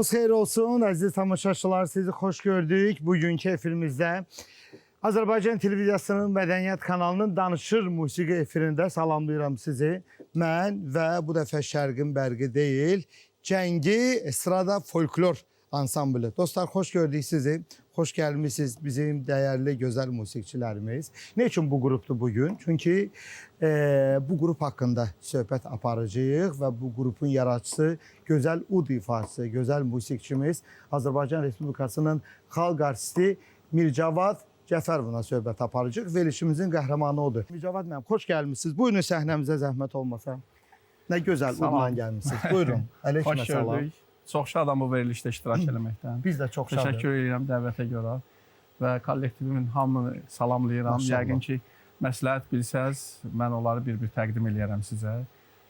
Xeyir olsun əziz tamaşaçılar, sizi xoş gördük. Bugünkü efirimizdə Azərbaycan Televiziyasının Mədəniyyət kanalının Danışır musiqi efirində salamlayıram sizi. Mən və bu dəfə Şərqin Bərqi deyil, Cəngi Estrada Folklor ansamblı. Dostlar, xoş gördük sizi. Xoş gəlmişsiniz bizim dəyərli, gözəl musiqiçilərimiz. Ne üçün bu qrupdur bugün? Çünki bu qrup haqqında söhbət aparacağıq və bu qrupun yaratıcısı, gözəl ud ifaçısı, gözəl musiqiçimiz Azərbaycan Respublikasının xalq artisti Mircavad Cəfərovla söhbət aparacağıq. Verilişimizin qəhrəmanı odur. Mircavad müəllim, xoş gəlmişsiniz. Buyurun səhnəmizə zəhmət olmasa. Nə gözəl udla gəlmişsiniz. Buyurun. Əleykum salam. Çox şadam bu verilişdə iştirak eləməkdən. Biz də çox şadıq. Təşəkkür edirəm dəvətə görə və kollektivimin hamını salamlayıram. Maşallah. Yəqin ki, məsləhət bilsəz, mən onları bir-bir təqdim eləyərəm sizə.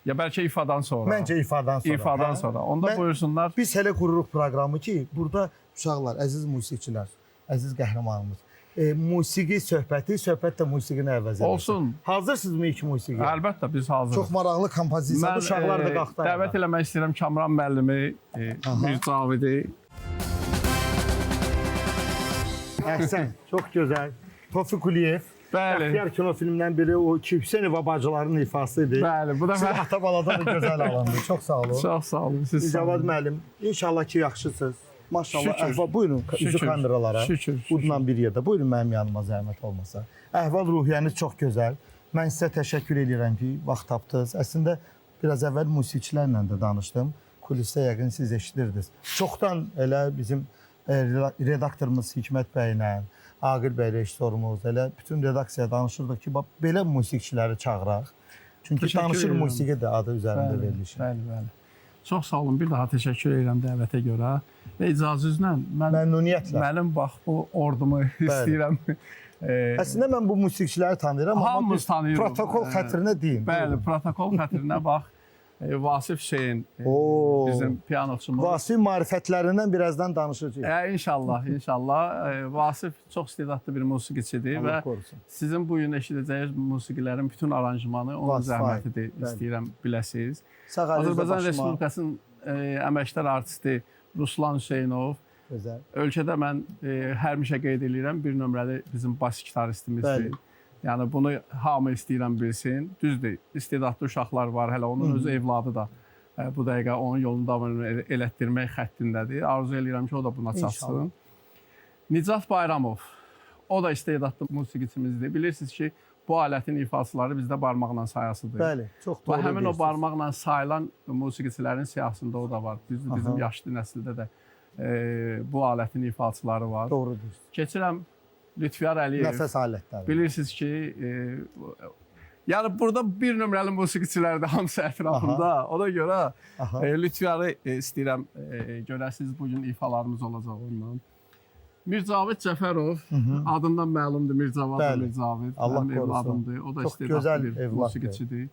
Ya bəlkə ifadan sonra. Məncə ifadan sonra. İfadan sonra. Onda buyursunlar. Biz hələ qururuq proqramı ki, burada uşaqlar, əziz musiqiçilər, əziz qəhrəmanımız. Musiqi söhbəti, söhbət də musiqini əvəz edir. Olsun. Hazırsınızmı ilk musiqiyə? Əlbəttə biz hazırıq. Çox maraqlı kompozisiya. Uşaqlar da qalxdı. Dəvət eləmək istəyirəm Kamran müəllimi, Mircavidi. Əhsən, çox gözəl. Tofiq Quliyev. Bəli. Bəxtiyar kino filmindən biri o ki, Hüseynova bacıların ifası idi. Bəli, bu dəfə Siz ata-baladan da gözəl alındı. Çox sağ olun. çox sağ olun. Siz sağ Cavad olun. müəllim, inşallah ki, yaxşısınız. Maşallah, Şükür. əhval, buyurun, üzü Şükür. kameralara. Şükür. Budla bir yerdə. Buyurun mənim yanıma zəhmət olmasa. Əhval-ruhiyyəniz çox gözəl. Mən sizə təşəkkür edirəm ki, vaxt tapdınız. Əslində, biraz əvvəl musiqiçilərlə də danışdım. Kulisdə yəqin siz eşitirdiniz. Çoxdan elə bizim redaktorumuz Hikmət bəylə, Aqil bəy rejissorumuz, elə bütün redaksiyaya danışırdıq ki, belə musiqiçiləri çağıraq. Çünki Təşəkkür Danışır edirəm. musiqi də adı üzərində Bəli, verilişi. bəli, bəli. Çox sağ olun. Bir daha təşəkkür edirəm dəvətə görə. Və icazənizlə Məmnuniyyətlə. mənim bax bu ordumu istəyirəm. Əslində mən bu musiqiçiləri tanıyıram, amma Hamımız tanıyırıq. protokol xətrinə deyim. Bəli, protokol xətrinə bax. Vasif Hüseyn bizim pianoçumuz. Vasif marifətlərindən birazdan danışacağıq. İnşallah, inşallah. Vasif çox istedadlı bir musiqiçidir Allah və korusun. sizin bu gün eşidəcəyiniz musiqilərin bütün aranjmanı onun Vasif, zəhmətidir, bəli. istəyirəm biləsiniz. Sağ əlinizdə Azərbaycan başıma. Respublikasının əməkdar artisti Ruslan Hüseynov. Gözəl. Ölkədə mən həmişə qeyd edirəm, bir nömrəli bizim bas gitaristimizdir. Bəli. Yəni bunu hamı istəyirəm bilsin. Düzdür, istedadlı uşaqlar var, hələ onun öz evladı da bu dəqiqə onun yolunu davam elətdirmək xəttindədir. Arzu edirəm ki, o da buna çatsın. Nicat Bayramov, o da istedadlı musiqiçimizdir. Bilirsiniz ki, bu alətin ifasıları bizdə barmaqla sayasıdır. Bəli, çox doğru. Və həmin o deyirsiniz. barmaqla sayılan musiqiçilərin siyahısında o da var. Düzdür, bizim yaşlı nəsildə də bu alətin ifaçıları var. Doğru deyirsiniz. Keçirəm Lütfiyar Əliyev. Nəfəs alətləri. Bilirsiniz ki, yəni burada bir nömrəli musiqiçilər də hamısı ətrafında. Ona görə Lütfiyarı istəyirəm görəsiniz, bugün ifalarımız olacaq ondan. Mircavid Cəfərov, adından məlumdur Mircavad və Mircavid. Allah Mənim qorusun. evladımdır. O da Çox istedadlı gözəl bir evladdır. musiqiçidir.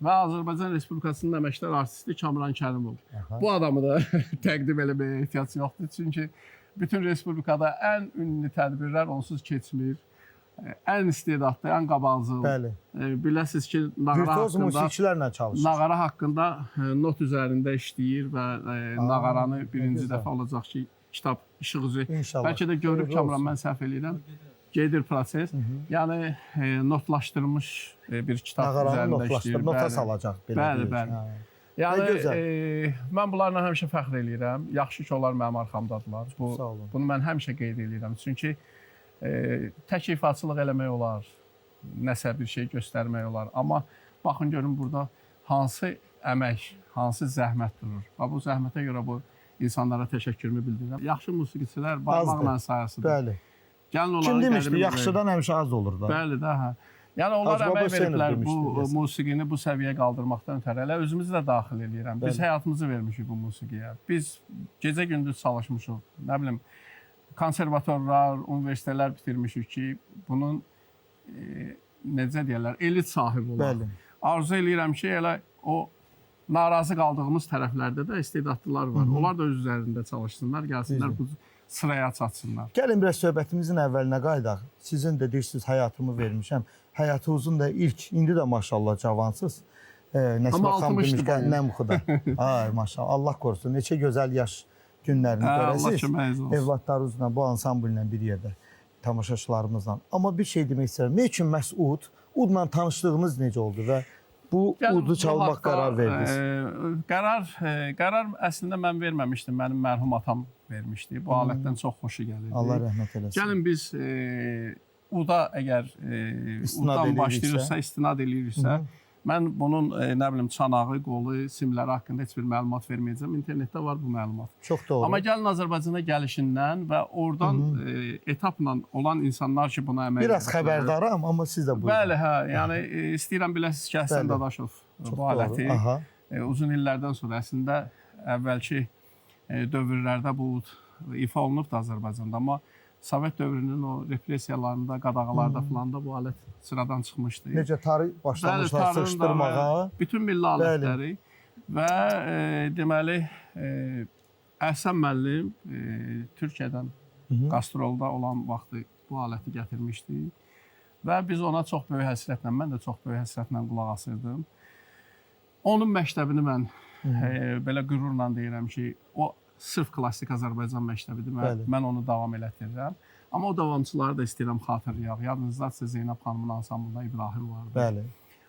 Və Azərbaycan Respublikasının əməkdar artisti Kamran Kərimov. Bu adamı da təqdim eləməyə ehtiyac yoxdur. Çünki bütün Respublikada ən ünlü tədbirlər onsuz keçmir. Ən istedadlı, ən qabaqcıl. Bəli. Biləsiniz ki, Virtuoz musiqiçilərlə çalışır. Nağara haqqında not üzərində işləyir və Nağaranı birinci gözəl. dəfə olacaq ki, kitab işıq üzü. İnşallah. Bəlkə də görüb Xeyirli Kamran, olsun. mən səhv eləyirəm. Gedir proses. Yəni notlaşdırılmış bir kitab Nağaranı üzərində işləyir. nota salacaq. belə Bəli, deyək. bəli. Ha. Yəni Nə gözəl. mən bunlarla həmişə fəxr eləyirəm. Yaxşı ki, onlar mənim arxamdadılar. Sağ olun. Bunu mən həmişə qeyd eləyirəm. Çünki tək ifaçılıq eləmək olar, nəsə bir şey göstərmək olar. Amma baxın görün burada hansı əmək, hansı zəhmət durur. Və bu zəhmətə görə bu insanlara təşəkkürümü bildirirəm. Yaxşı musiqiçilər barmaqla sayasıdır. Bəli. Gəlin onların Kim demişdi? qədrini Yaxşıdan həmişə az olur da. Bəli də, hə. Yəni onlar Hacı Baba əmək Hüseynov veriblər demişdi, bu deyəsən. musiqini bu səviyyəyə qaldırmaqdan ötəri. Elə özümüzü də daxil eləyirəm. Biz həyatımızı vermişik bu musiqiyə. Biz gecə-gündüz çalışmışıq. Nə bilim, konservatorlar, universitetlər bitirmişik ki, bunun necə deyirlər, elit sahibi olaq. Bəli. Arzu eləyirəm ki, elə o narazı qaldığımız tərəflərdə də istedadlılar var. Onlar da öz üzərində çalışsınlar, gəlsinlər bu sıraya çatsınlar. Gəlin biraz söhbətimizin əvvəlinə qaydaq. Sizin də deyirsiniz, həyatımı vermişəm. Həyatınızın da ilk, indi də maşallah cavansız. Nəsimə xanım demişkən, nə muxuda. Ay maşallah, Allah qorusun. Neçə gözəl yaş günlərini Allah görəsiniz. köməyiniz olsun. Evladlarınızla, bu ansambllə bir yerdə, tamaşaçılarımızla. Amma bir şey demək istəyirəm. Ne üçün məhz ud? Udla tanışlığınız necə oldu və bu udu çalmaq qərar verdiniz? Qərar əslində mən verməmişdim. Mənim mərhum atam vermişdi. Bu alətdən çox xoşu gəlirdi. Allah rəhmət eləsin. Gəlin biz uda əgər uddan başlayırsa, istinad eləyirsə, mən bunun nə bilim çanağı, qolu, simləri haqqında heç bir məlumat verməyəcəm. İnternetdə var bu məlumat. Çox doğru. Amma gəlin Azərbaycana gəlişindən və oradan etapla olan insanlar ki, buna əməl biraz xəbərdaram, amma siz də buyurun. Bəli, hə, yəni istəyirəm biləsiniz ki, Həsən Dadaşov bu aləti uzun illərdən sonra əslində əvvəlki dövrlərdə bu ifa olunubdu Azərbaycanda, amma Sovet dövrünün o repressiyalarında, qadağalarda falan da bu alət sıradan çıxmışdı. Necə tarix başlamışlar sıxışdırmağa? Bütün milli alətləri və deməli Əhsən müəllim Türkiyədən qastrolda olan vaxtı bu aləti gətirmişdi və biz ona çox böyük həsrətlə, mən də çox böyük həsrətlə qulaq asırdım. Onun məktəbini mən belə qürurla deyirəm ki, o sırf klassik Azərbaycan məktəbidir. Mən onu davam elətdirirəm. Amma o davamçıları da istəyirəm xatırlayaq. Yadınızdadsa Zeynəb xanımın ansamblında İbrahim vardı. Bəli.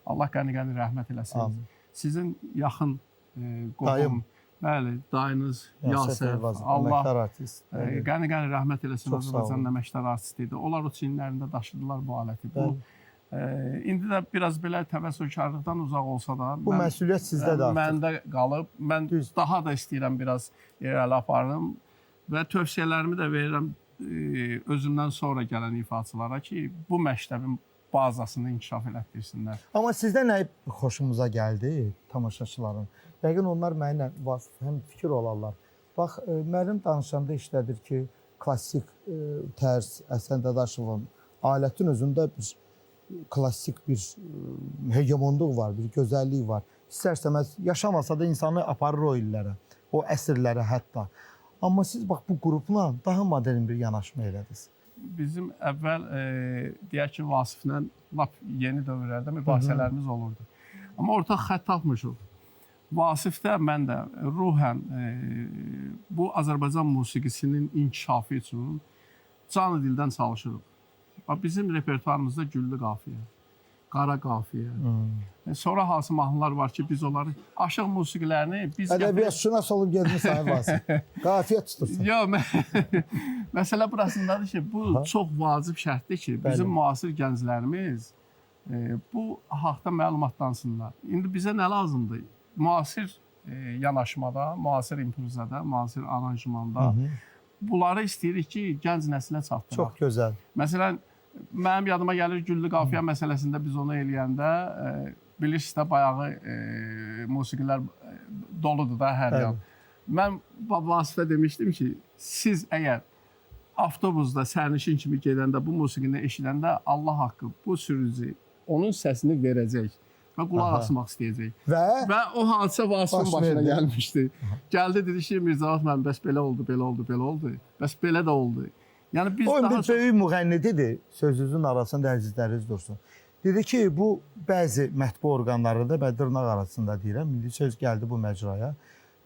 Allah qəni-qəni rəhmət eləsin. Sizin yaxın qohum, bəli, dayınız Yasir, Allah qəni-qəni rəhmət eləsin. Azərbaycanın əməkdar artisti idi. Onlar o çiyinlərində daşıdılar bu aləti. İndi də biraz belə təvəssülkarlıqdan uzaq olsa da, bu məsuliyyət sizdədir artıq. Məndə qalıb. Mən daha da istəyirəm biraz irəli aparım və tövsiyələrimi də verirəm özümdən sonra gələn ifaçılara ki, bu məktəbin bazasını inkişaf elətdirsinlər. Amma sizdə nə xoşumuza gəldi tamaşaçıların? Yəqin onlar mənimlə həm fikir olarlar. Bax, müəllim danışanda işlədir ki, klassik tərz Əhsən Dadaşovun alətin özündə bir klassik bir hegemonluq var, bir gözəllik var. İstərsəməz yaşamasa da insanı aparır o illərə, o əsrlərə hətta. Amma siz bax bu qrupla daha modern bir yanaşma elədiniz. Bizim əvvəl deyək ki, Vasiflə lap yeni dövrlərdə mübahisələrimiz olurdu. Amma ortaq xətt tapmışıq. Vasifdə mən də ruhən bu Azərbaycan musiqisinin inkişafı üçün canı dildən çalışırıq. Bizim repertuarımızda Güllü qafiyə, Qara qafiyə. Sonra hansı mahnılar var ki, biz onları aşıq musiqilərini biz ədəbiyyatçınas olub getmisən Vasif. Qafiyə tutursan. Yox, məsələ burasındadır ki, bu çox vacib şərtdir ki, bizim müasir gənclərimiz bu haqda məlumatlansınlar. İndi bizə nə lazımdır? Müasir yanaşmada, müasir improvizada, müasir aranjmanda bunları istəyirik ki, gənc nəslə çatdıraq. Çox gözəl. Məsələn, mənim yadıma gəlir Güllü qafiyə məsələsində biz onu eləyəndə bilirsiniz də bayağı musiqilər doludur da hər yan. Mən Vasifə demişdim ki, siz əgər avtobusda sərnişin kimi gedəndə bu musiqini eşidəndə Allah haqqı bu sürücü onun səsini verəcək və qulaq asmaq istəyəcək. Və o hadisə Vasifin başına gəlmişdi. Gəldi dedi ki, Mirzəvat müəllim, bəs belə oldu, belə oldu, belə oldu. Bəs belə də oldu. Yəni biz o bir böyük müğənnidir, sözünüzün arasında əzizləriniz dursun. Dedi ki, bu bəzi mətbu orqanlarında, mən dırnaq arasında deyirəm, indi söz gəldi bu məcraya.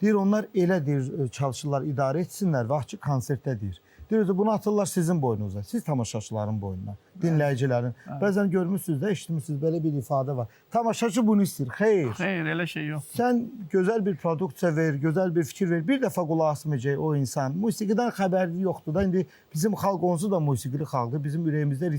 Deyir, onlar elə deyir, çalışırlar, idarə etsinlər və ki, konsertdə deyir. Deyir, bunu atırlar sizin boynunuza, siz tamaşaçıların boynuna, dinləyicilərin. Bəzən görmüşsünüz də, eşitmişsiniz, belə bir ifadə var. Tamaşaçı bunu istəyir, xeyr. Xeyr, elə şey yox. Sən gözəl bir produksiya ver, gözəl bir fikir ver, bir dəfə qulaq asmayacaq o insan. Musiqidən xəbərli yoxdur da, indi bizim xalq onsuz da musiqili xalqdır, bizim ürəyimizdə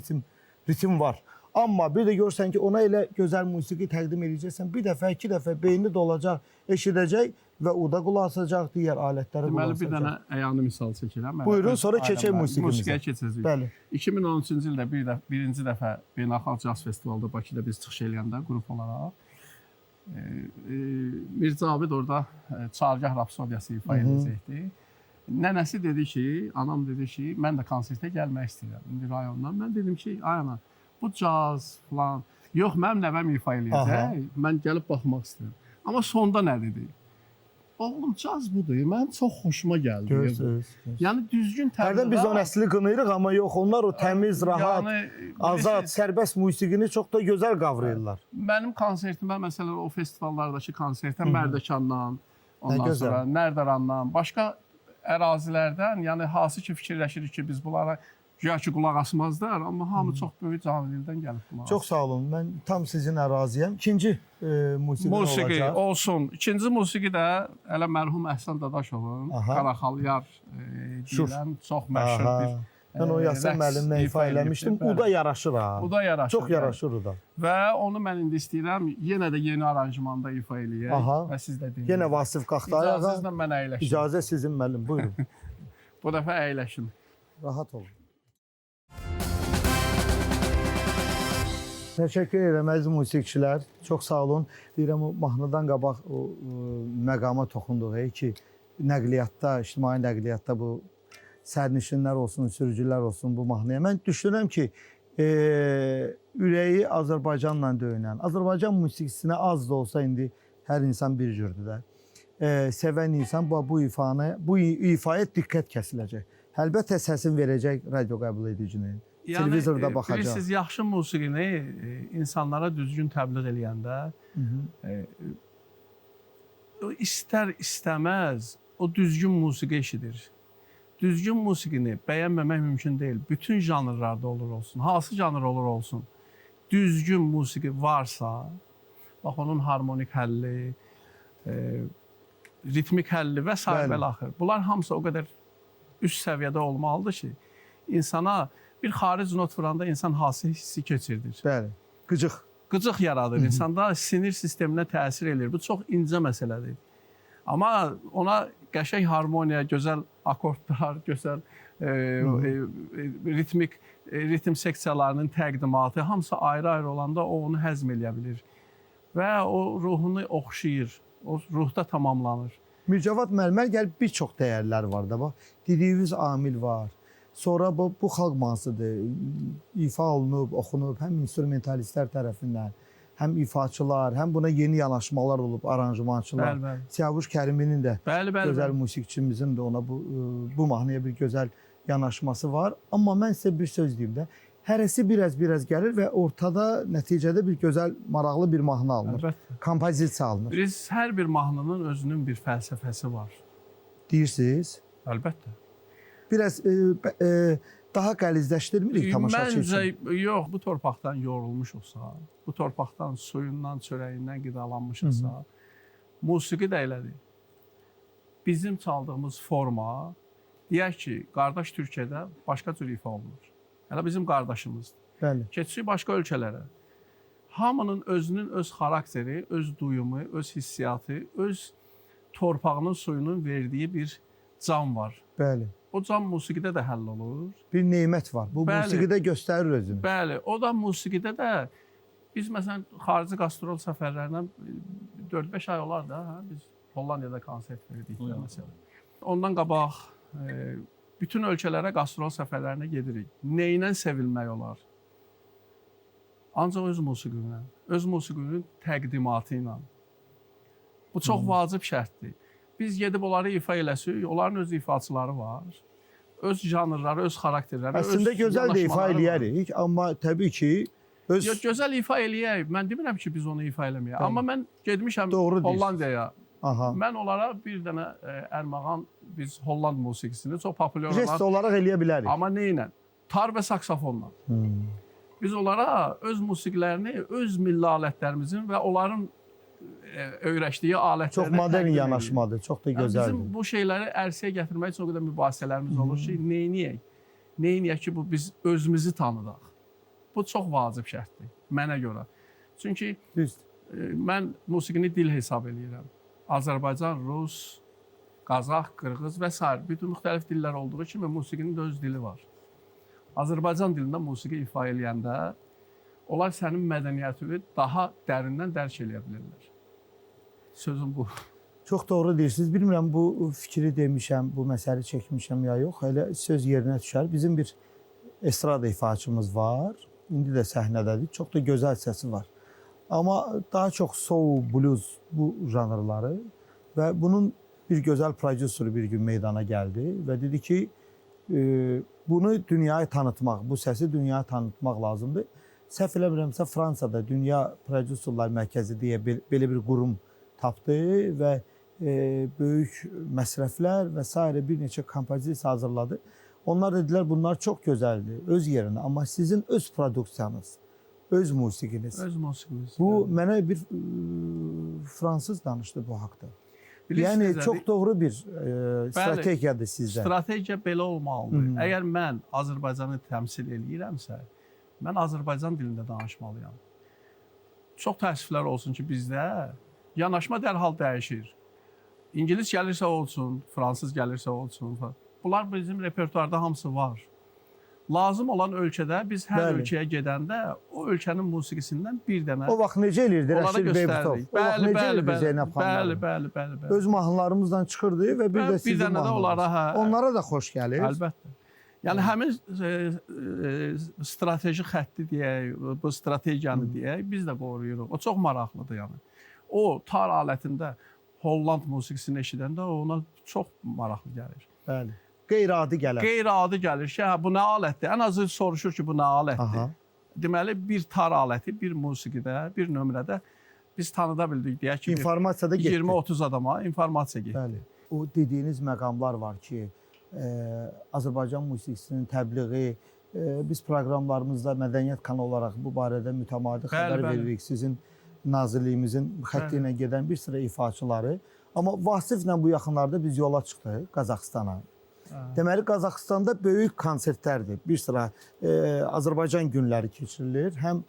ritim var. Amma bir də görsən ki, ona elə gözəl musiqi təqdim edəcəksən, bir dəfə, iki dəfə beyni dolacaq, eşidəcək və uda qulaq asacaq, digər alətlərə qulaq asacaq. Deməli, bir dənə əyani misal çəkirəm. Buyurun, sonra keçək musiqimizə. Musiqiyə keçəcəyik. Bəli. 2013-cü ildə birinci dəfə Beynəlxalq Caz Festivalda Bakıda biz çıxış eləyəndə qrup olaraq Mir Cavid orada Çargah Rapsodiyası ifa edəcəkdi. Nənəsi dedi ki, anam dedi ki, mən də konsertə gəlmək istəyirəm. İndi rayondan. Mən dedim ki, ay ana, bu caz falan. Yox, mənim nəvəm ifa eləyəcək. Mən gəlib baxmaq istəyirəm. Amma sonda nə dedi? Oğlum, caz budur. Mənim çox xoşuma gəldi. Yəni düzgün tərzdə. Hərdən biz o nəsli qınayırıq, amma yox, onlar o təmiz, rahat, azad, sərbəst musiqini çox da gözəl qavrayırlar. Mənim konsertimə, məsələn, o festivallardakı konsertə Mərdəkandan, ondan sonra Nərdarandan, başqa ərazilərdən, yəni hansı ki fikirləşirik ki, biz bunlara güya ki qulaq asmazlar, amma hamı çox böyük canlıdan gəlib qulaq asır. Çox sağ olun. Mən tam sizin əraziyəm. İkinci musiqi Musiqi olacaq. olsun. İkinci musiqi də elə mərhum Əhsən Dadaşovun Aha. Qaraxalyar deyilən çox məşhur Aha. bir Mən o Yasin rəqs müəllimlə ifa eləmişdim. bəli. O da yaraşır ha. Bu da yaraşır. Çox yaraşır o da. Və onu mən indi istəyirəm yenə də yeni aranjmanda ifa eləyək Aha. və siz də dinləyin. Yenə Vasif qalxdı ayağa. İcazənizlə mən əyləşim. İcazə sizin müəllim. Buyurun. Bu dəfə əyləşim. Rahat olun. Təşəkkür edirəm əziz musiqiçilər. Çox sağ olun. Deyirəm o mahnıdan qabaq o məqama toxunduq ki, nəqliyyatda, ictimai nəqliyyatda bu sərnişinlər olsun, sürücülər olsun bu mahnıya. Mən düşünürəm ki, ürəyi Azərbaycanla döyünən, Azərbaycan musiqisinə az da olsa indi hər insan bir cürdür də. Sevən insan bu ifaya diqqət kəsiləcək. Əlbəttə səsin verəcək radio qəbul edicinin. Televizorda baxacaq. Bilirsiniz, yaxşı musiqini insanlara düzgün təbliğ eləyəndə istər-istəməz o düzgün musiqi eşidir. Düzgün musiqini bəyənməmək mümkün deyil. Bütün janrlarda olur olsun, hansı janr olur olsun. Düzgün musiqi varsa, bax onun harmonik həlli, ritmik həlli və s. və bunlar hamısı o qədər üst səviyyədə olmalıdır ki, insana bir xaric not vuranda insan hansı hissi keçirdir? Bəli, qıcıq. Qıcıq yaradır, insanda sinir sisteminə təsir edir. Bu çox incə məsələdir. Amma ona qəşəng harmoniya, gözəl akordlar, gözəl ritm seksiyalarının təqdimatı, hamısı ayrı-ayrı olanda o onu həzm eləyə bilir. Və o ruhunu oxşayır, o ruhda tamamlanır. Mircavad müəllimə gəlib bir çox dəyərlər var da, bax. Dediyiniz amil var. Sonra bu xalq mahnısıdır. İfa olunub, oxunub, həm instrumentalistlər tərəfindən, həm ifaçılar, həm buna yeni yanaşmalar olub, aranjmançılar. Siyavuş Kəriminin də gözəl musiqiçimizin də ona bu mahnıya bir gözəl yanaşması var. Amma mən sizə bir söz deyim də, hərəsi biraz gəlir və ortada nəticədə bir gözəl, maraqlı bir mahnı alınır. Kompozisiya alınır. Biz hər bir mahnının özünün bir fəlsəfəsi var. Deyirsiniz? Əlbəttə. Biraz daha qəlizləşdirmirik tamaşaçı üçün. Məncə, yox, bu torpaqdan yorulmuşuqsa, bu torpaqdan, suyundan, çörəyindən qidalanmışıqsa, musiqi də elədir. Bizim çaldığımız forma, deyək ki, qardaş Türkiyədə başqa cür ifa olunur. Hələ bizim qardaşımızdır. Bəli. Keçirik başqa ölkələrə. Hamının özünün öz xarakteri, öz duyumu, öz hissiyatı, öz torpağının, suyunun verdiyi bir can var. Bəli. O can musiqidə də həll olur. Bir nemət var. Bu musiqidə göstərir özünü. Bəli, o da musiqidə də biz məsələn xarici qastrol səfərlərindən 4-5 ay olar da, biz Hollandiyada konsert verdik məsələn. Ondan qabaq bütün ölkələrə qastrol səfərlərinə gedirik. Neylə sevilmək olar? Ancaq öz musiqinlə, öz musiqinin təqdimatı ilə. Bu çox vacib şərtdir. Biz gedib onları ifa eləsək, onların öz ifaçıları var. Öz janrları, öz xarakterləri, əslində gözəl də ifa eləyərik, amma təbii ki gözəl ifa eləyək. Mən demirəm ki, biz onu ifa eləməyək. Amma mən gedmişəm Hollandiyaya. Mən onlara bir dənə ərmağan, biz Holland musiqisini çox populyar olan... Jest olaraq eləyə bilərik. Amma nə ilə? Tar və saksafonla. Biz onlara öz musiqilərini, öz milli alətlərimizin və onların öyrəşdiyi alətlərinə çox modern yanaşmadır, çox da gözəldir. Bizim bu şeyləri ərsəyə gətirmək üçün o qədər mübahisələrimiz olur ki, neyniyək? Neyniyək ki, biz özümüzü tanıdaq. Bu çox vacib şərtdir, mənə görə. Çünki mən musiqini dil hesab edirəm. Azərbaycan, Rus, Qazax, Qırğız və s. bütün müxtəlif dillər olduğu kimi musiqinin də öz dili var. Azərbaycan dilində musiqi ifa eləyəndə onlar sənin mədəniyyətini daha dərindən dərk eləyə bilirlər. Sözüm bu. Çox doğru deyirsiniz. Bilmirəm bu fikri demişəm, bu məsələ çəkmişəm ya yox. Elə söz yerinə düşər. Bizim bir estrada ifaçımız var. İndi də səhnədədir. Çox da gözəl səsi var. Amma daha çox soul, blues bu janrları və bunun bir gözəl prodüseri bir gün meydana gəldi və dedi ki, bunu dünyaya tanıtmaq, bu səsi dünyaya tanıtmaq lazımdır. Səhv eləmirəmsə Fransada Dünya Prodüserlər Mərkəzi deyə belə bir qurum tapdı və böyük məsrəflər və s. bir neçə kompozisiya hazırladı. Onlar dedilər bunlar çox gözəldir öz yerində, amma sizin öz produksiyanız, öz musiqiniz. Öz musiqimiz. Bu mənə bir fransız danışdı bu haqqda. Bilirsiniz Yəni nədir? çox doğru bir strategiyadır sizdə. Strategiya belə olmalıdır. Hı -hı. Əgər mən Azərbaycanı təmsil eləyirəmsə, mən Azərbaycan dilində danışmalıyam. Çox təəssüflər olsun ki, bizdə yanaşma dərhal dəyişir. İngilis gəlirsə olsun, fransız gəlirsə olsun. Bunlar bizim repertuarda hamısı var. Lazım olan ölkədə biz hər Bəli. ölkəyə gedəndə o ölkənin musiqisindən bir dənə O vaxt necə elirdi onlara Rəşid Beybutov? göstərdik. O vaxt necə elirdi Zeynəb xanım? Bəli. Öz mahnılarımızdan çıxırdı və bir Və də bir sizin dənə də onlara, mahnılarınız. hə. Onlara da xoş gəlir. Əlbəttə. Yəni həmin strateji xətti deyək, bu strategiyanı deyək, biz də qoruyuruq. O çox maraqlıdır yəni. O tar alətində Holland musiqisini eşidəndə ona çox maraqlı gəlir. Bəli. Qeyri-adi gələr. Qeyri-adi gəlir ki, hə, bu nə alətdir? Ən azı soruşur ki, bu nə alətdir? Aha. Deməli, bir tar aləti, bir musiqidə, bir nömrədə biz tanıda bildik. Deyək ki, İnformasiyada getdi. 20-30 adama informasiya getdi. Bəli. O dediyiniz məqamlar var ki, Azərbaycan musiqisinin təbliği, biz proqramlarımızda mədəniyyət kanalı olaraq bu barədə mütəmadi xəbər veririk. Sizin nazirliyimizin xətti ilə gedən bir sıra ifaçıları. Amma Vasiflə bu yaxınlarda biz yola çıxdıq Qazaxıstana. Deməli, Qazaxıstanda böyük konsertlərdir. Bir sıra Azərbaycan günləri keçirilir. Həm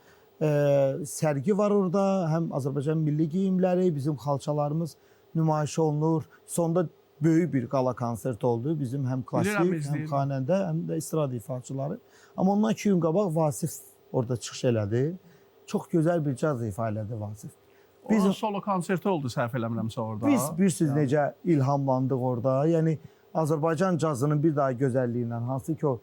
sərgi var orada, həm Azərbaycan milli geyimləri, bizim xalçalarımız nümayiş olunur. Sonda böyük bir qala konsert oldu. Bizim həm klassik, həm xanəndə, həm də estrada ifaçıları. Amma ondan 2 gün qabaq Vasif orada çıxış elədi. Çox gözəl bir caz ifa elədi Vasif. Bizim solo konserti oldu səhv eləmirəmsə orada. Biz bilirsiniz necə ilhamlandıq orada. Yəni Azərbaycan cazının bir daha gözəlliyindən, hansı ki o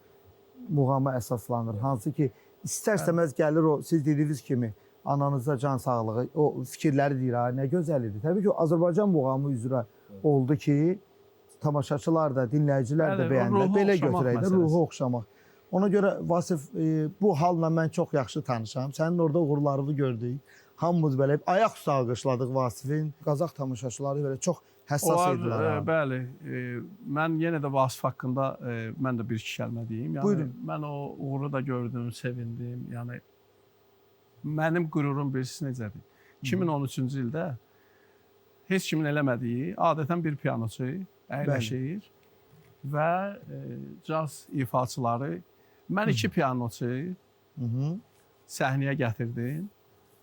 muğama əsaslanır, hansı ki istər-istəməz gəlir o siz dediyiniz kimi ananıza can sağlığı, o fikirləri deyir, ha, nə gözəl idi. Təbii ki, Azərbaycan muğamı üzrə oldu ki, tamaşaçılar da, dinləyicilər də bəyəndilər. Belə götürək də, ruhu oxşamaq. Ona görə Vasif, bu halla mən çox yaxşı tanışam. Sənin orada uğurlarını gördük. Hamımız belə ayaq üstə alqışladıq Vasifin. Qazax tamaşaçıları belə çox həssas idilər. Bəli, mən yenə də Vasif haqqında mən də bir-iki kəlmə deyim. Yəni, mən o uğuru da gördüm, sevindim. Yəni, mənim qürurum birisi necədir? 2013-cü ildə heç kimin eləmədiyi, adətən bir pianoçu əyləşir və caz ifaçıları, mən 2 pianoçu səhnəyə gətirdim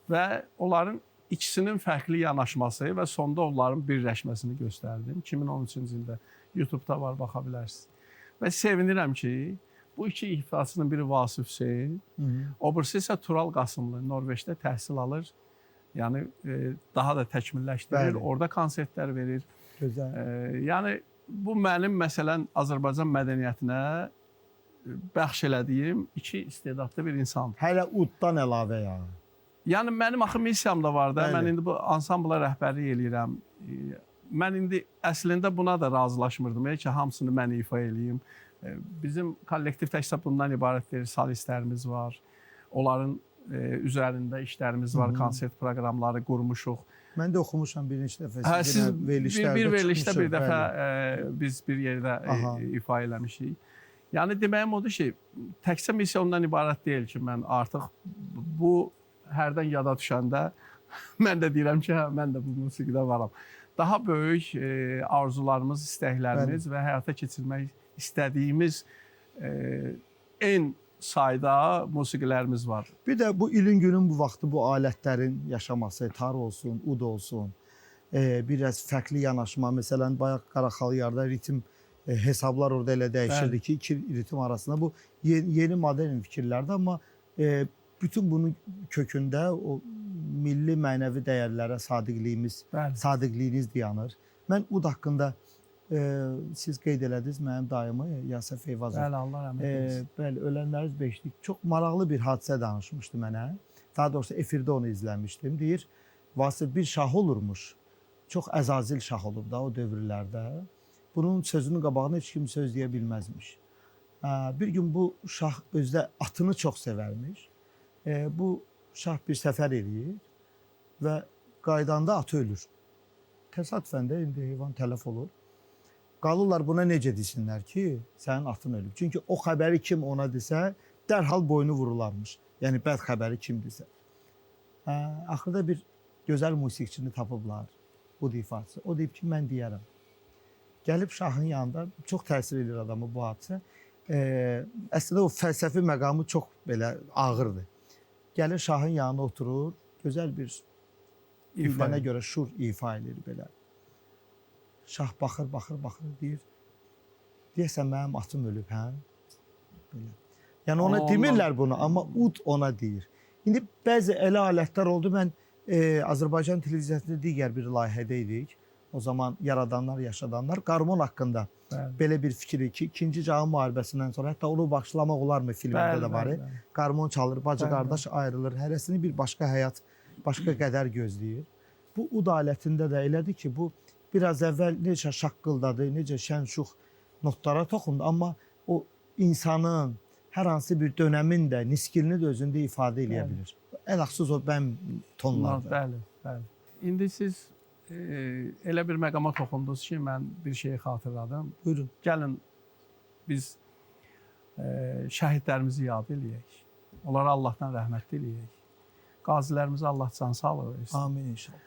və onların ikisinin fərqli yanaşması və sonda onların birləşməsini göstərdim. 2013-cü ildə YouTube-da var, baxa bilərsiniz. Və sevinirəm ki, bu 2 ifaçının biri Vasif Hüseyn, o birisi isə Tural Qasımlı, Norveçdə təhsil alır. Yəni, daha da təkmilləşdirir, orada konsertlər verir. Gözəl. Yəni, bu mənim məsələn Azərbaycan mədəniyyətinə bəxş elədiyim 2 istedadlı bir insan. Hələ uddan əlavə ya. Yəni, mənim axı missiyam da var da, mən indi bu ansambla rəhbərlik eləyirəm. Mən indi əslində buna da razılaşmırdım ki, hamısını mən ifa eləyim. Bizim kollektiv təkcə bundan ibarətdir, solistlərimiz var. Onların üzərində işlərimiz var, konsert proqramları qurmuşuq. Mən də oxumuşam bir neçə dəfə. Siz bir verilişdə bir dəfə biz bir yerdə ifa eləmişik. Yəni, deməyim odur ki, təkcə missiya ondan ibarət deyil ki, mən artıq bu hərdən yada düşəndə mən də deyirəm ki, hə, mən də bu musiqidə varam. Daha böyük arzularımız, istəklərimiz və həyata keçirmək istədiyimiz en sayda musiqilərimiz var. Bir də bu ilin günün bu vaxtı bu alətlərin yaşaması, tar olsun, ud olsun, biraz fərqli yanaşma. Məsələn, bayaq Qaraxalıyarda ritim hesablar orada elə dəyişirdi ki, 2 ritim arasında. Bu yeni modern fikirlərdir, amma bütün bunun kökündə o milli mənəvi dəyərlərə sadiqliyiniz dayanır. Mən ud haqqında siz qeyd elədiniz mənim dayımı Yasef Eyvazov. Bəli, Allah rəhmət eylesin. Bəli, ölənləriz beşlik. Çox maraqlı bir hadisə danışmışdı mənə. Daha doğrusu efirdə onu izləmişdim. Deyir, Vasif bir şah olurmuş. Çox əzazil şah olub da o dövrlərdə. Bunun sözünün qabağına heç kim söz deyə bilməzmiş. Bir gün bu şah özdə atını çox sevərmiş. Bu şah bir səfər eləyir və qaydanda atı ölür. təsadüfən də indi heyvan tələf olur. Qalırlar buna necə desinlər ki, sənin atın ölüb. Çünki o xəbəri kim ona desə, dərhal boynu vurularmış. Yəni bəd xəbəri kimdirsə. Axırda bir gözəl musiqiçini tapıblar, bu ifaçı. O deyib ki, mən deyərəm. Gəlib şahın yanında, çox təsir edir adamı bu hadisə. Əslində o fəlsəfi məqamı çox belə ağırdır. Gəlir şahın yanına oturur, gözəl bir ifadəyə görə şur ifa edir belə. Şah baxır, deyir, deyəsən mənim atım ölüb, hə? Belə. Yəni ona demirlər bunu, amma ud ona deyir. İndi bəzi elə alətlər oldu, mən Azərbaycan televiziyasında digər bir layihədə idik. O zaman yaradanlar, yaşadanlar, qarmon haqqında belə bir fikir ki, 2-ci Cahan müharibəsindən sonra, hətta onu başlamaq olarmı filmində də var. Qarmon çalır, bacı qardaş ayrılır, hərəsini bir başqa həyat, başqa qədər gözləyir. Bu ud alətində də elədir ki, bu biraz əvvəl necə şaqqıldadı, necə şən-şux notlara toxundu, amma o insanın hər hansı bir dönəmin də niskilini də özündə ifadə eləyə bilir. Ələxsus o bəm tonlarda. Bəli. İndi siz elə bir məqama toxundunuz ki, mən bir şeyi xatırladım. Buyurun. Gəlin biz şəhidlərimizi yad eləyək. Onlara Allahdan rəhmət diləyək. Qazilərimizə Allah can sağlığı versin. Amin inşallah.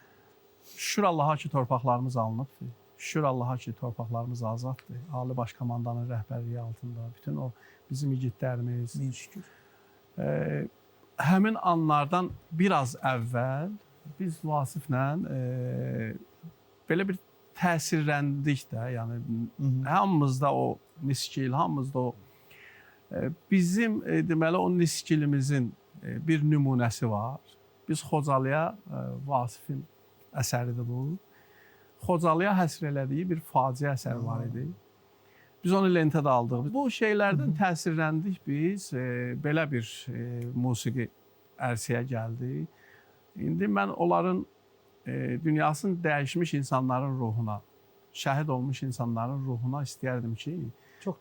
Şükür Allaha ki, torpaqlarımız alınıbdır. Şükür Allaha ki, torpaqlarımız azaddır. Ali Baş Komandanın rəhbərliyi altında bütün o bizim igidlərimiz. Min şükür. Həmin anlardan biraz əvvəl biz Vasiflə belə bir təsirləndik də, yəni hamımızda o niskil, hamımızda o bizim deməli o niskilimizin bir nümunəsi var. Biz Xocalıya Vasifin əsəridir bu. Xocalıya həsr elədiyi bir faciə əsər var idi. Biz onu lentədə aldıq. Bu şeylərdən təsirləndik biz. Belə bir musiqi ərsəyə gəldi. İndi mən onların dünyasını dəyişmiş insanların ruhuna, şəhid olmuş insanların ruhuna istəyərdim ki,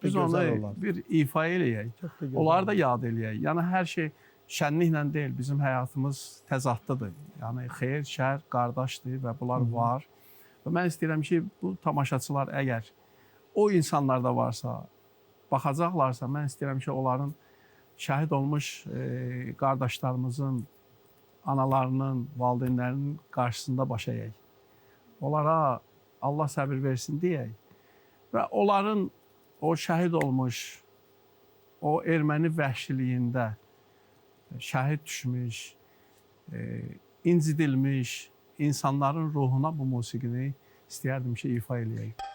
biz onu bir ifa eləyək, onları da yad eləyək. Yəni hər şey şənliklə deyil, bizim həyatımız təzadlıdır. Yəni xeyir, şər, qardaşdır və bunlar var. Və mən istəyirəm ki, bu tamaşaçılar əgər o insanlarda varsa, baxacaqlarsa, mən istəyirəm ki, onların şəhid olmuş qardaşlarımızın, analarının, valideynlərinin qarşısında baş əyək. Onlara Allah səbir versin deyək. Və onların o şəhid olmuş, o erməni vəhşiliyində şəhid düşmüş, incidilmiş insanların ruhuna bu musiqini istəyərdim ki, ifa eləyək.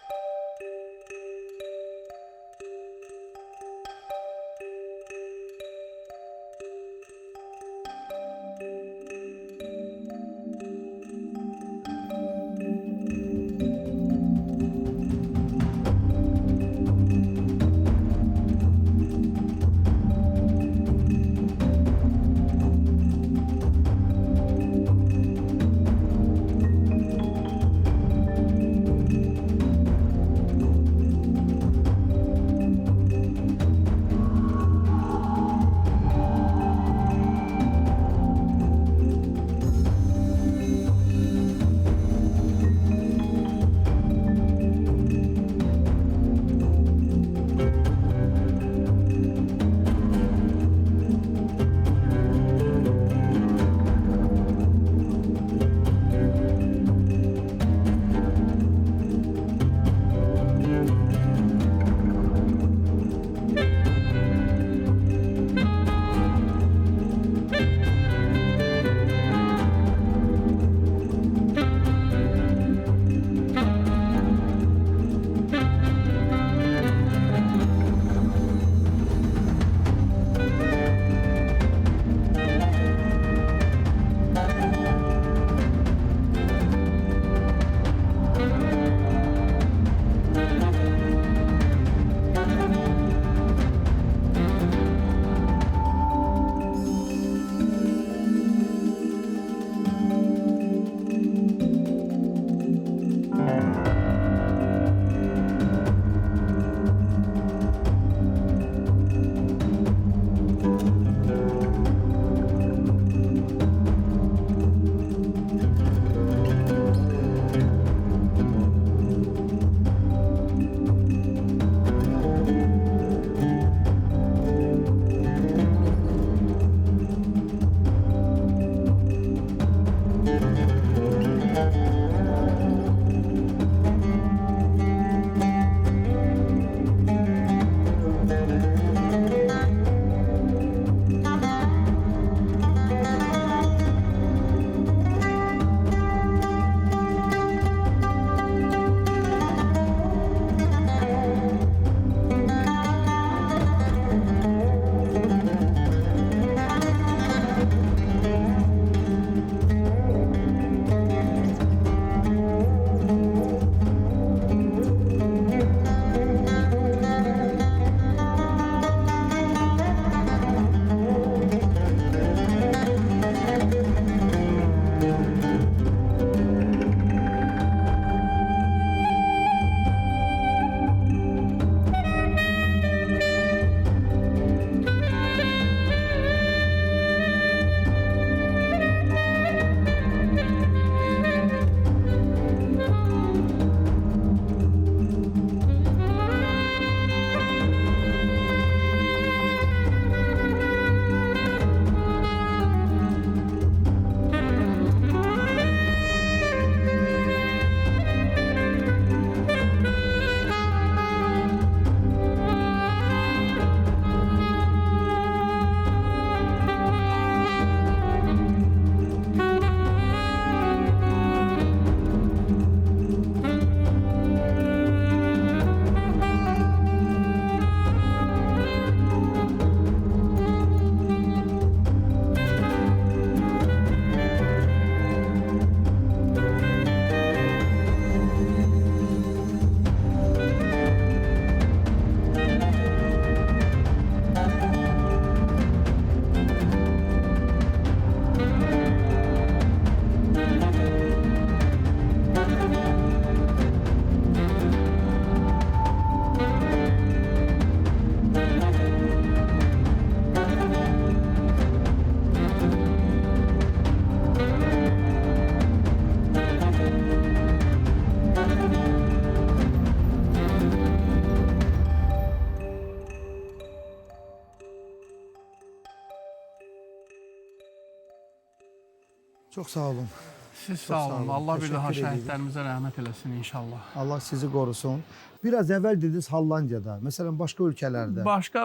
Çox sağ olun. Siz Çox sağ olun. Allah bir daha Təşəkkür edirik. şəhidlərimizə rəhmət eləsin inşallah. Allah sizi qorusun. Biraz əvvəl dediniz Hollandiyada, məsələn başqa ölkələrdə. Başqa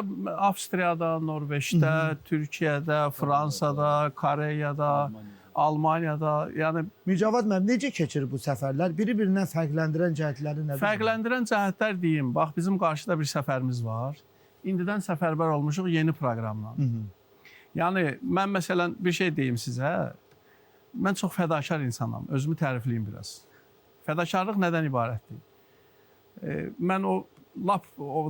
Avstriyada, Norveçdə, Türkiyədə, Fransada, Koreyada, Almaniyada, yəni Mücavad müəllim, necə keçir bu səfərlər? Biri-birindən fərqləndirən cəhətləri nədir? fərqləndirən cəhətlər deyim. Bax, bizim qarşıda bir səfərimiz var. İndidən səfərbər olmuşuq yeni proqramla. Yəni mən məsələn bir şey deyim sizə. Mən çox fədakar insanam. Özümü tərifləyim biraz. Fədakarlıq nədən ibarətdir? Mən o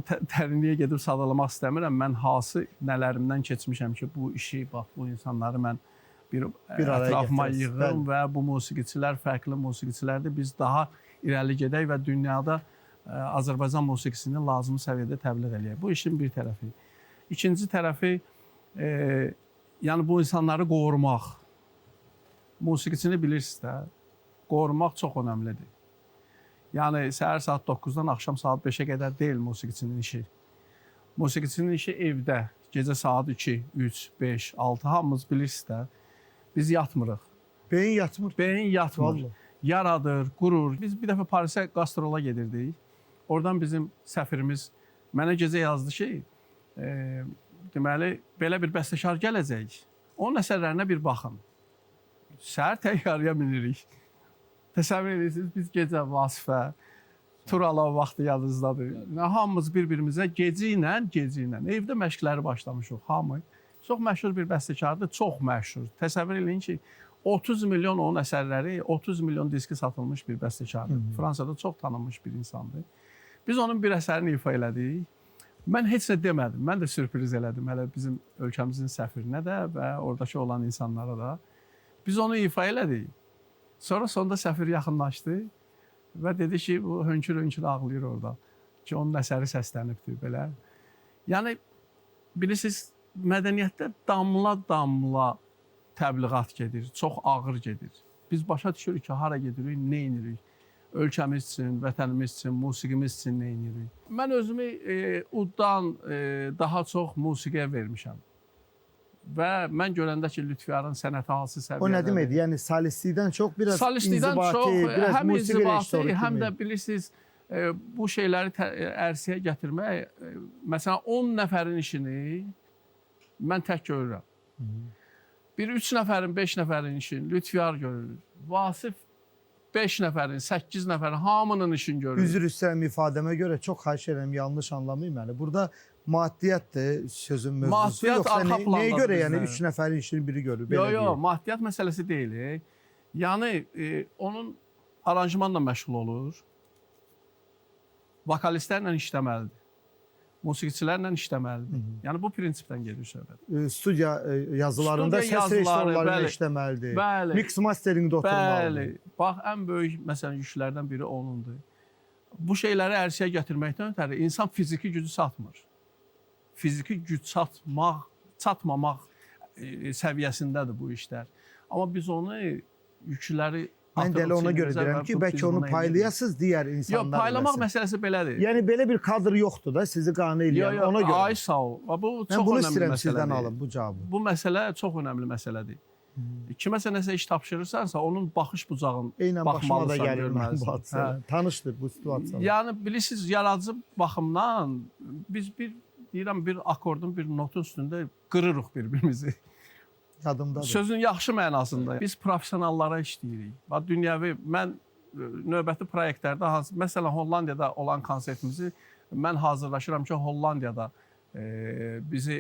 dərinliyə gedib sadalamaq istəmirəm. Mən hansı nələrimdən keçmişəm ki, bu işi, bax bu insanları mən bir ətrafıma yığım və bu musiqiçilər fərqli musiqiçilərdir. Biz daha irəli gedək və dünyada Azərbaycan musiqisini lazımi səviyyədə təbliğ eləyək. Bu işin bir tərəfi. İkinci tərəfi, yəni bu insanları qorumaq. Musiqiçini bilirsiniz də, qorumaq çox önəmlidir. Yəni səhər saat 9-dan axşam saat 5-ə qədər deyil musiqiçinin işi. Musiqiçinin işi evdə, gecə saat 2, 3, 5, 6 hamımız bilirsiniz də. Biz yatmırıq. Beyin yatmır. Beyin yatmır. Vallahi. Yaradır, qurur. Biz bir dəfə Parisə qastrola gedirdik. Oradan bizim səfirimiz mənə gecə yazdı ki, deməli, belə bir bəstəkar gələcək. Onun əsərlərinə bir baxın. Səhər təyyarəyə minirik. Təsəvvür edirsiniz, biz gecə Vasifə, Turala vaxtı yadınızdadır. Hamımız bir-birimizə gecə ilə evdə məşqləri başlamışıq. Hamı çox məşhur bir bəstəkardır, çox məşhur. Təsəvvür edin ki, 30 milyon onun əsərləri, 30 milyon diski satılmış bir bəstəkardır. Fransada çox tanınmış bir insandır. Biz onun bir əsərini ifa elədik. Mən heç nə demədim. Mən də sürpriz elədim. Hələ bizim ölkəmizin səfirinə də və oradakı olan insanlara da. Biz onu ifa elədik. Sonra sonunda səfir yaxınlaşdı və dedi ki, bu hönkür-hönkür ağlayır orada. Ki, onun əsəri səslənibdir belə. Yəni, bilirsiniz, mədəniyyətdə damla-damla təbliğat gedir, çox ağır gedir. Biz başa düşürük ki, hara gedirik, nə edirik? Ölkəmiz üçün, vətənimiz üçün, musiqimiz üçün nə edirik? Mən özümü uddan daha çox musiqiyə vermişəm. Və mən görəndə ki, Lütfiyarın sənəti hansı səviyyədə. O nə deməkdir? Yəni solistlikdən çox biraz solistlikdən inzibati, çox, biraz həm musiqi inzibati, rejissoru həm də kimi. bilirsiniz, bu şeyləri ərsəyə gətirmək, məsələn 10 nəfərin işini mən tək görürəm. Bir 3 nəfərin, 5 nəfərin işini Lütfiyar görür. Vasif 5 nəfərin, 8 nəfərin hamının işini görür. Üzr istəyirəm ifadəmə görə çox xahiş edirəm, yanlış anlamayın məni. Burada maddiyyatdır sözün mövzusu. Maddiyyat Yoxsa arxa plandadır nəyə görə yəni bizdə? 3 nəfərin işini biri görür? Belə Yox, deyək. maddiyyat məsələsi deyil. Yəni onun aranjmanla məşğul olur. Vokalistlərlə işləməlidir. Musiqiçilərlə işləməlidir. Yəni bu prinsipdən gedir söhbət. Studiya yazılarında Studiya səs rejissorlarıyla bəli, işləməlidir. bəli. Mix masteringdə oturmalıdır. Bəli. Bax, ən böyük məsələn yüklərdən biri onundur. Bu şeyləri ərsəyə gətirməkdən ötəri insan fiziki gücü çatmır. Fiziki güc çatmamaq səviyyəsindədir bu işlər. Amma biz onu yükləri Mən də elə ona görə deyirəm ki, bəlkə onu paylayasınız digər insanlar. Yox, paylamaq məsələsi belədir. Yəni belə bir kadr yoxdur da sizi qane eləyən ona görə. Ay sağ ol. Bu çox bunu önəmli istəyirəm məsələdir. sizdən alın bu cavabı. Bu məsələ çox önəmli məsələdir. Kiməsə nəsə iş tapşırırsansa, onun baxış bucağın Eynən başıma da baxmalısan, gəlir mən bu görməlisən. hadisələr. Tanışdır bu situasiyalar. Yəni bilirsiniz, yaradıcı baxımdan biz deyirəm bir akordun, bir notun üstündə qırırıq bir-birimizi. Yadımdadır. Sözün yaxşı mənasında. Biz professionallara işləyirik. Bax dünyəvi mən növbəti layihələrdə məsələn Hollandiyada olan konsertimizi mən hazırlaşıram ki, Hollandiyada bizi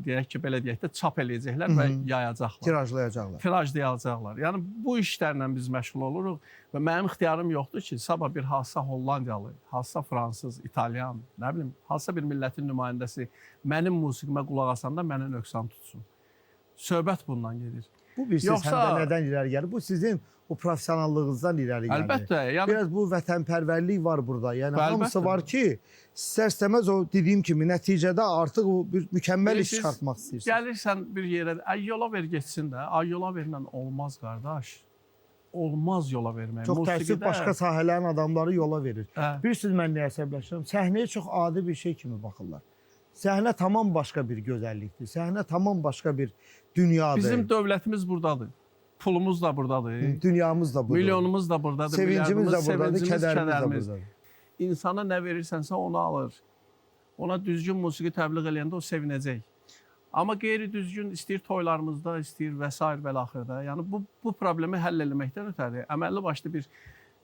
deyək ki, belə deyək də çap eləyəcəklər və yayacaqlar. Tirajlayacaqlar. Tirajlayacaqlar. Yəni bu işlərlə biz məşğul oluruq və mənim ixtiyarım yoxdur ki, sabah bir hansısa Hollandiyalı, hansısa fransız, İtalyan, nə bilim, hansısa bir millətin nümayəndəsi mənim musiqimə qulaq asanda mənə nöqsan tutsun. Söhbət bundan gedir. Bu bir siz həm də nədən irəli gəlir? Bu sizin o professionallığınızdan irəli gəlir. Əlbəttə. Yəni, biraz bu vətənpərvərlik var burada. Yəni əlbəttə. hamısı var ki, istər-istəməz o dediyim kimi nəticədə artıq o bir mükəmməl iş çıxartmaq istəyirsiniz. Gəlirsən bir yerə, ay yola ver getsin də. Ay yola verlə olmaz qardaş. Olmaz yola vermək. Çox təəssüf başqa sahələrin adamları yola verir. Bilirsiniz mən nəyə əsəbləşirəm? Səhnəyə çox adi bir şey kimi baxırlar. Səhnə tamam başqa bir gözəllikdir. Səhnə tamam başqa bir dünyadır. Bizim dövlətimiz buradadır. pulumuz da buradadır. Dünyamız da budur. Milyonumuz da buradadır. Sevincimiz de buradadır, sevincimiz, kədərimiz də buradadır. İnsana nə verirsənsə onu alır. Ona düzgün musiqi təbliğ eləyəndə o sevinəcək. Amma qeyri-düzgün istəyir toylarımızda, istəyir və s. və-axırda. Yəni bu problemi həll etməkdən ötəri əməlli başlı bir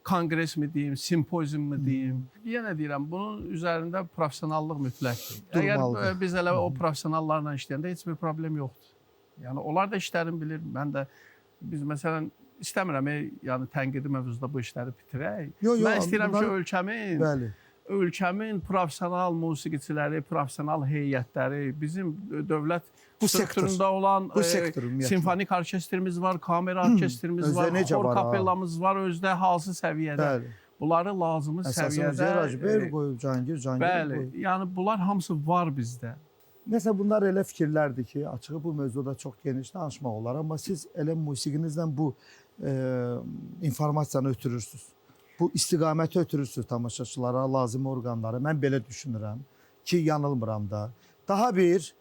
konqres mi deyim, simpozium mu deyim. Yenə deyirəm, bunun üzərində professionallıq mütləqdir. Durmalıdır. Əgər biz elə o professionallarla işləyəndə heç bir problem yoxdur. Yəni onlar da işlərini bilir. Mən də biz məsələn istəmirəm yəni tənqidi mövzusunda bu işləri bitirək. Mən istəyirəm ki, ölkəmin professional musiqiçiləri, professional heyətləri, bizim dövlət strukturunda olan simfonik orkestrimiz var, kamera orkestrimiz var, xor kapellamız var, özdə hansı səviyyədə. Bunları lazımı səviyyədə. Bəli, yəni bunlar hamısı var bizdə. Nəsə bunlar elə fikirlərdir ki, açığı bu mövzuda çox geniş danışmaq olar, amma siz elə musiqinizlə bu informasiyanı ötürürsünüz. Bu istiqaməti ötürürsünüz tamaşaçılara, lazımi orqanlara. Mən belə düşünürəm ki, yanılmıram da. Daha bir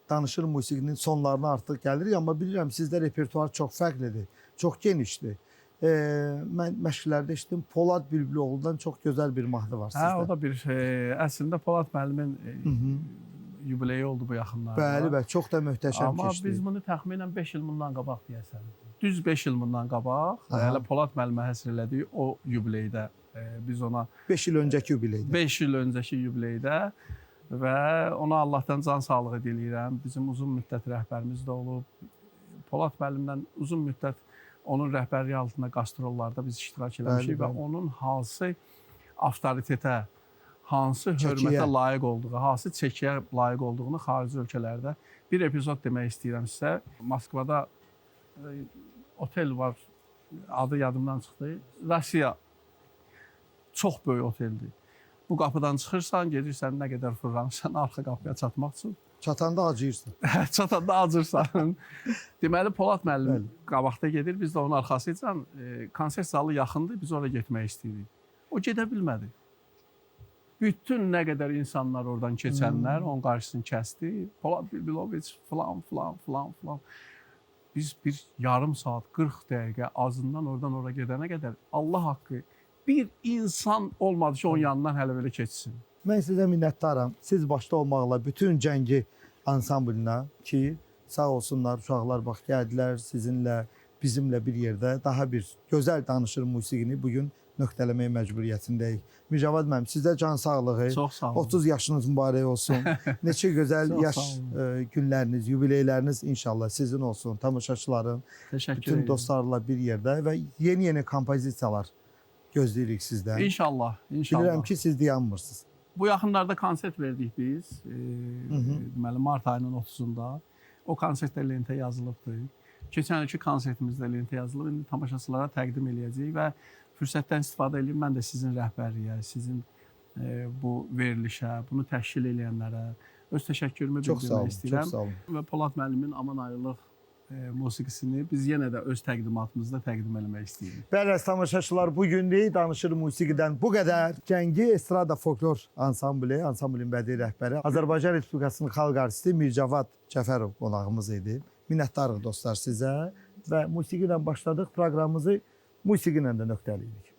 danışır musiqinin sonlarına artıq gəlirik, amma bilirəm sizdə repertuar çox fərqlidir, çox genişdir. Mən məşqlərdə işlədim, Polad Bülbüloğlu'dan çox gözəl bir mahnı var sizdə. O da bir əslində Polad müəllimin yubileyi oldu bu yaxınlarda. Bəli, çox da möhtəşəm keçdi. Amma biz bunu təxminən 5 il bundan qabaq deyəsən. Düz 5 il bundan qabaq, hələ Polad müəllimə həsr elədiyi o yubileydə biz ona 5 il öncəki yubileydə. 5 il öncəki yubileydə və ona Allahdan can sağlığı diləyirəm. Bizim uzun müddət rəhbərimiz də olub. Polad müəllimdən uzun müddət onun rəhbərliyi altında qastrollarda biz iştirak eləmişik və onun hansı avtoritetə, hansı hörmətə layiq olduğu, hansı çəkiyə layiq olduğunu xarici ölkələrdə bir epizod demək istəyirəm sizə. Moskvada otel var, adı yadımdan çıxdı. Rusiya çox böyük oteldir. Bu qapıdan çıxırsan, gedirsən, nə qədər fırlanırsan arxa qapıya çatmaq üçün. Çatanda acıyırsan. Çatanda acırsan. Deməli, Polad müəllim qabaqda gedir, biz də onun arxasıyla konsert zalı yaxındır, biz oraya getmək istəyirik. O gedə bilmədi. Bütün nə qədər insanlar oradan keçənlər onun qarşısını kəsdi. Polad Bülbüloviç falan. Biz bir yarım saat, 40 dəqiqə azından oradan oraya gedənə qədər Allah haqqı bir insan olmadı ki, onun yanından hələ belə keçsin. Mən sizə minnətdaram. Siz başda olmaqla bütün cəngi ansamblinə ki, sağ olsunlar uşaqlar bax gəldilər sizinlə, bizimlə bir yerdə daha bir gözəl danışır musiqini bugün nöqtələməyə məcburiyyətindəyik. Mircavad müəllim, sizə can sağlığı, çox sağ olun. 30 yaşınız mübarək olsun. Neçə gözəl yaş günləriniz, yubileyləriniz inşallah sizin olsun, tamaşaçıların, bütün dostlarla bir yerdə və yeni kompozisiyalar gözləyirik sizdən. İnşallah. Bilirəm ki, siz dayanmırsınız. Bu yaxınlarda konsert verdik biz. Deməli, mart ayının 30-da. O konsertdə lentə yazılıbdır. Keçən ilki konsertimizdə lentə yazılıb. İndi tamaşaçılara təqdim eləyəcəyik və fürsətdən istifadə edib mən də sizin rəhbərliyə, sizin bu verilişə, bunu təşkil edənlərə öz təşəkkürümü bildirmək istəyirəm. Çox sağ olun. Və Polad müəllimin Aman Ayrılıq musiqisini biz yenə də öz təqdimatımızda təqdim eləmək istəyirik. Bəli, tamaşaçılar, bugünlük danışır musiqidən bu qədər. Cəngi Estrada Folklor Ansambli, ansamblin bədii rəhbəri, Azərbaycan Respublikasının xalq artisti Mircavad Cəfərov qonağımız idi. Minnətdarıq dostlar sizə və musiqi ilə başladıq proqramımızı musiqi ilə də nöqtələyirik.